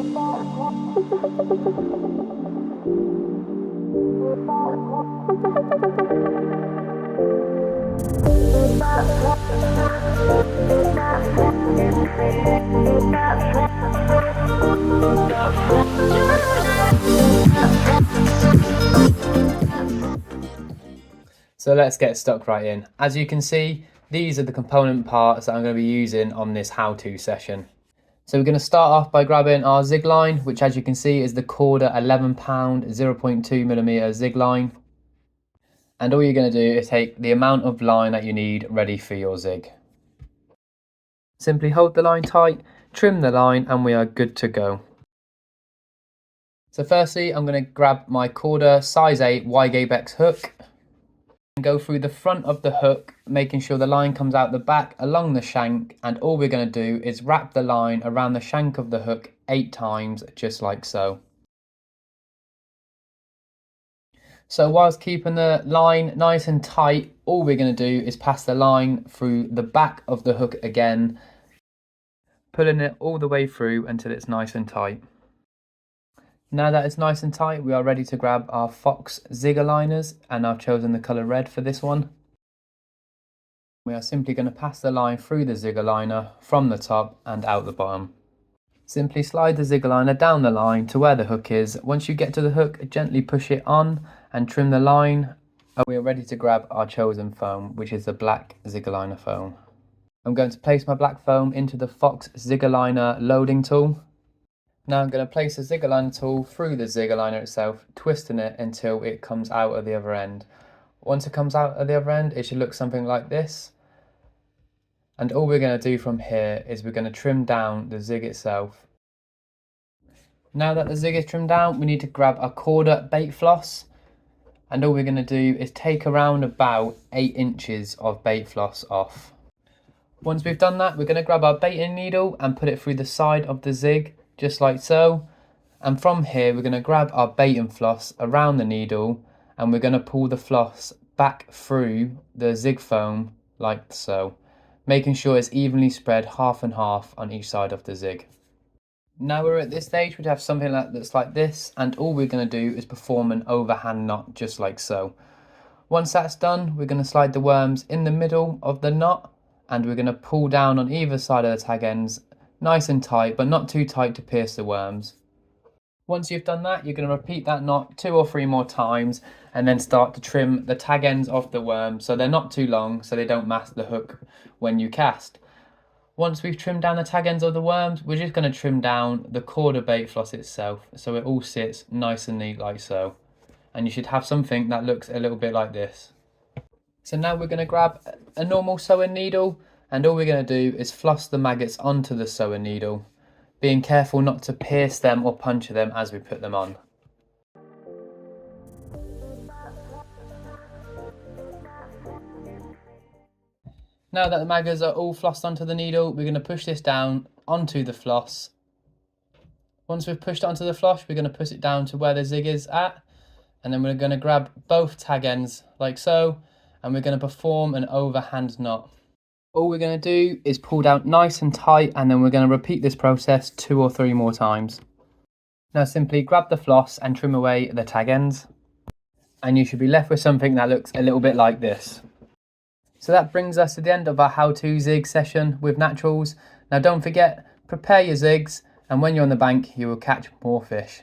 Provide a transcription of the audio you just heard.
So let's get stuck right in. As you can see, these are the component parts that I'm going to be using on this how-to session. So we're going to start off by grabbing our zig line, which as you can see is the Corda 11 pound 0.2mm zig line. And all you're going to do is take the amount of line that you need ready for your zig. Simply hold the line tight, trim the line, and we are good to go. So firstly, I'm going to grab my Corda size 8 Y-Gabe X hook and go through the front of the hook, making sure the line comes out the back along the shank, and all we're going to do is wrap the line around the shank of the hook 8 times, just like so. So whilst keeping the line nice and tight, all we're going to do is pass the line through the back of the hook again, pulling it all the way through until it's nice and tight. Now that it's nice and tight, we are ready to grab our Fox zig aligners, and I've chosen the colour red for this one. We are simply going to pass the line through the zig aligner from the top and out the bottom. Simply slide the zig aligner down the line to where the hook is. Once you get to the hook, gently push it on and trim the line. We are ready to grab our chosen foam, which is the black zig aligner foam. I'm going to place my black foam into the Fox zig aligner loading tool. Now I'm going to place the zig aligner tool through the zig aligner itself, twisting it until it comes out at the other end. Once it comes out at the other end, it should look something like this. And all we're going to do from here is we're going to trim down the zig itself. Now that the zig is trimmed down, we need to grab a Corda bait floss. And all we're going to do is take around about 8 inches of bait floss off. Once we've done that, we're going to grab our baiting needle and put it through the side of the zig, just like so. And from here, we're going to grab our baiting floss around the needle, and we're going to pull the floss back through the zig foam like so, making sure it's evenly spread half and half on each side of the zig. Now we're at this stage, we'd have something that's like this, and all we're going to do is perform an overhand knot just like so. Once that's done, we're going to slide the worms in the middle of the knot, and we're going to pull down on either side of the tag ends nice and tight, but not too tight to pierce the worms. Once you've done that, you're going to repeat that knot 2 or 3 more times, and then start to trim the tag ends of the worm so they're not too long, so they don't mask the hook when you cast. Once we've trimmed down the tag ends of the worms, we're just going to trim down the Corda bait floss itself so it all sits nice and neat like so. And you should have something that looks a little bit like this. So now we're going to grab a normal sewing needle, and all we're going to do is floss the maggots onto the sewing needle, being careful not to pierce them or puncture them as we put them on. Now that the maggots are all flossed onto the needle, we're going to push this down onto the floss. Once we've pushed it onto the floss, we're going to push it down to where the zig is at, and then we're going to grab both tag ends like so, and we're going to perform an overhand knot. All we're going to do is pull down nice and tight, and then we're going to repeat this process 2 or 3 more times. Now simply grab the floss and trim away the tag ends, and you should be left with something that looks a little bit like this. So that brings us to the end of our how-to zig session with naturals. Now don't forget, prepare your zigs, and when you're on the bank, you will catch more fish.